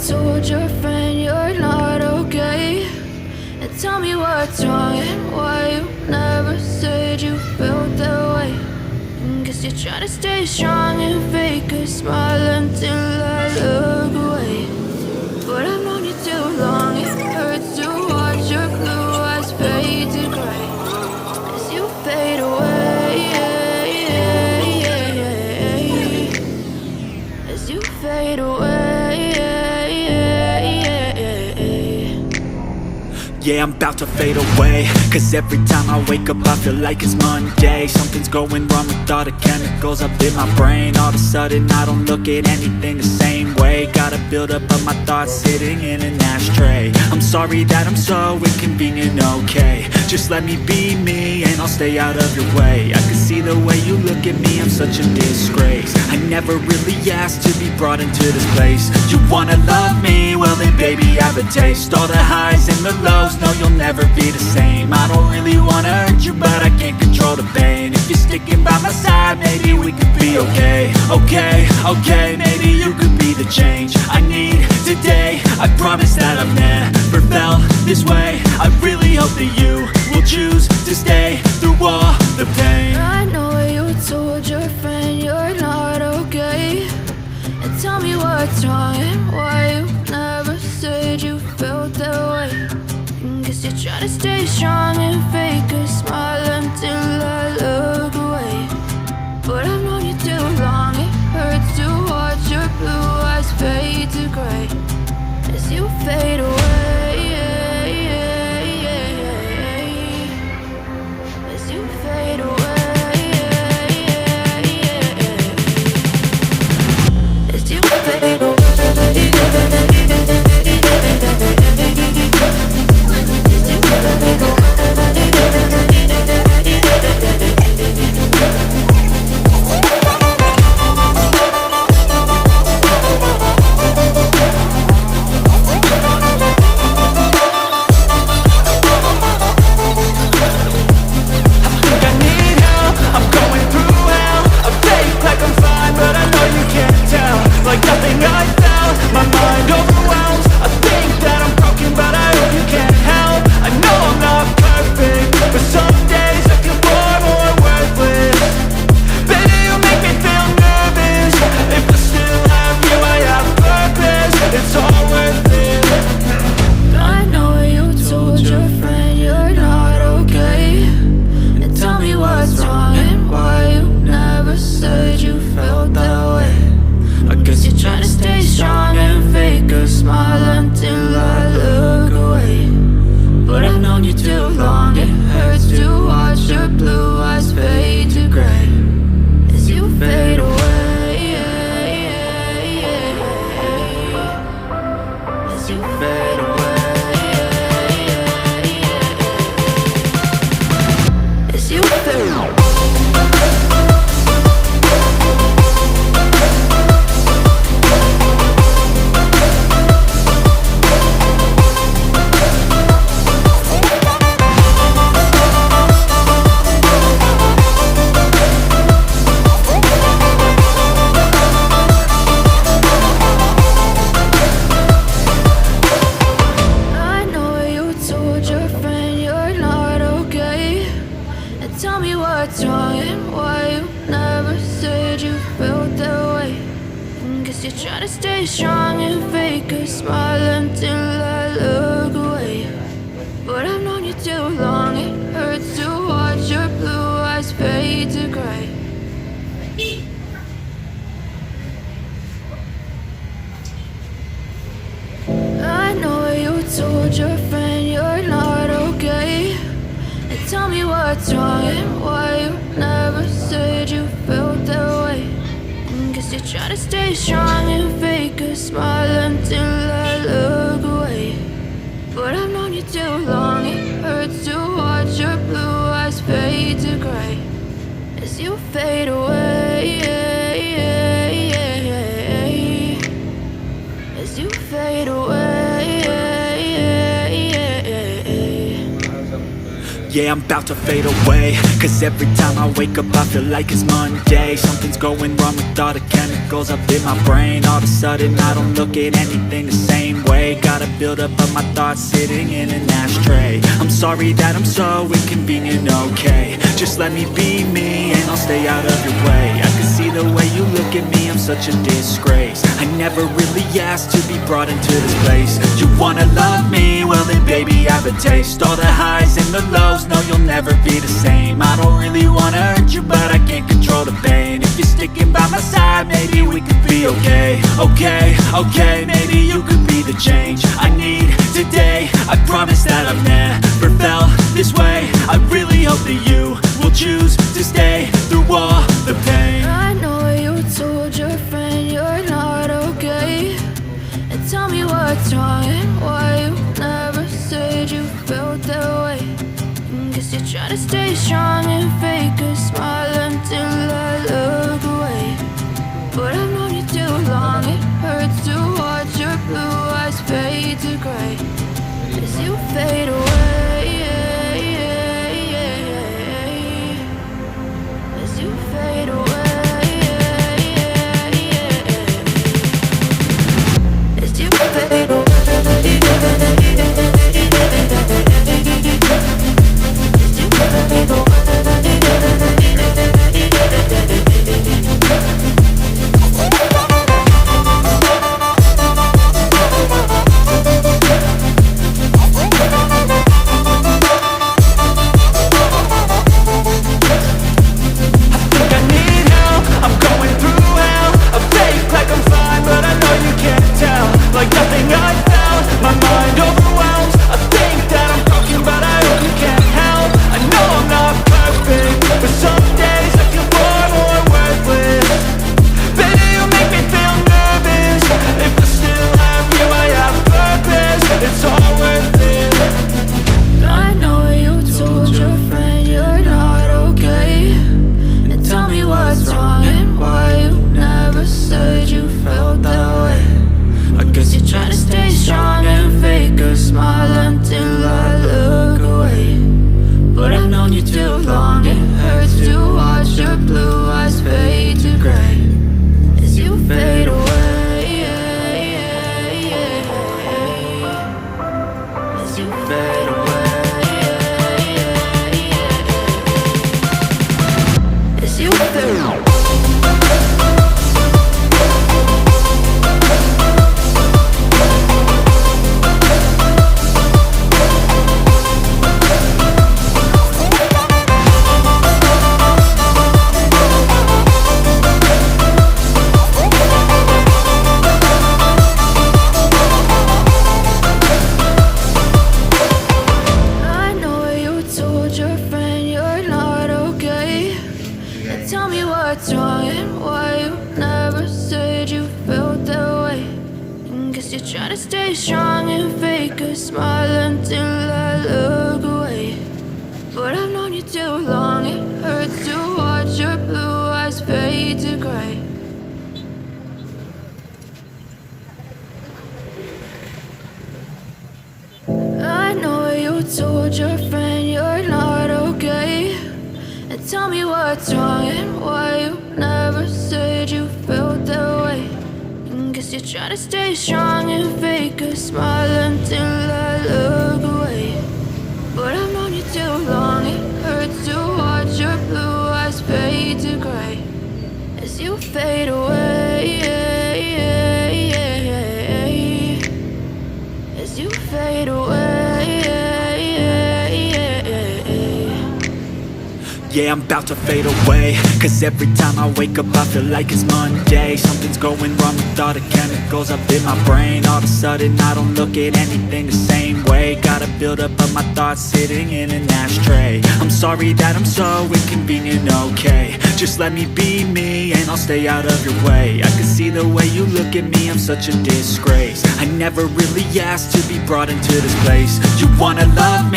told your friend you're not okay, and tell me what's wrong and why you never said you felt that way. Guess you're trying to stay strong and fake a smile until I look away. But I've known you too long, it hurts to watch your blue eyes fade to gray as you fade away, as you fade away. Yeah, I'm about to fade away, cause every time I wake up I feel like it's Monday. Something's going wrong with all the chemicals up in my brain. All of a sudden I don't look at anything the same way. Got a buildup of my thoughts sitting in an ashtray. I'm sorry that I'm so inconvenient, okay. Just let me be me and I'll stay out of your way. I can see the way you look at me, I'm such a disgrace. I never really asked to be brought into this place. You wanna love me? Well then baby have a taste. All the highs and the lows, no you'll never be the same. I don't really wanna hurt you but I can't control the pain. If you're sticking by my side maybe we could be okay. Okay, maybe you could be the change I need today. I promise that I've never felt this way. I really hope that you will choose to stay through all the pain. I know you told your friend you're not okay, and tell me what's wrong and why you never said you felt that way. Guess you're trying to stay strong and fake a smile until I look away. But I've known you too long, it hurts to watch your blue eyes fade to gray as you fade away, as you fade away, as you fade away. Told your friend you're not okay, and tell me what's wrong and why you never said you felt that way. Guess you're trying to stay strong and fake a smile until I look away. But I've known you too long, it hurts to watch your blue eyes fade to gray as you fade away, as you fade away. Yeah, I'm about to fade away, cause every time I wake up I feel like it's Monday. Something's going wrong with all the chemicals up in my brain. All of a sudden I don't look at anything the same way. Got a buildup of my thoughts sitting in an ashtray. I'm sorry that I'm so inconvenient, okay. Just let me be me and I'll stay out of your way. I can see the way you look at me, I'm such a disgrace. I never really asked to be brought into this place. You wanna love me? Well then baby I have a taste. All the highs and the lows, no you'll never be the same. I don't really wanna hurt you but I can't control the pain. If you're sticking by my side, maybe we could be okay. Okay, maybe you could be the change I need today. I promise that I've never felt this way. I really hope that you will choose to stay through all the pain. I know you told your friend you're not okay, and tell me what's wrong and why you never said you felt that way. Guess you're trying to stay strong and fake a smile until I look away. But I've known you too long, it hurts to watch your blue eyes fade to gray as you fade away. As you fade away. As you fade away. Told your friend you're not okay, and tell me what's wrong and why you never said you felt that way. Guess you're trying to stay strong and fake a smile until I look away. But I've known you too long, it hurts to watch your blue eyes fade to gray as you fade away. As you fade away. Yeah, I'm about to fade away, cause every time I wake up I feel like it's Monday. Something's going wrong with all the chemicals up in my brain. All of a sudden I don't look at anything the same way. Got a buildup of my thoughts sitting in an ashtray. I'm sorry that I'm so inconvenient, okay. Just let me be me and I'll stay out of your way. I can see the way you look at me, I'm such a disgrace. I never really asked to be brought into this place. You wanna love me?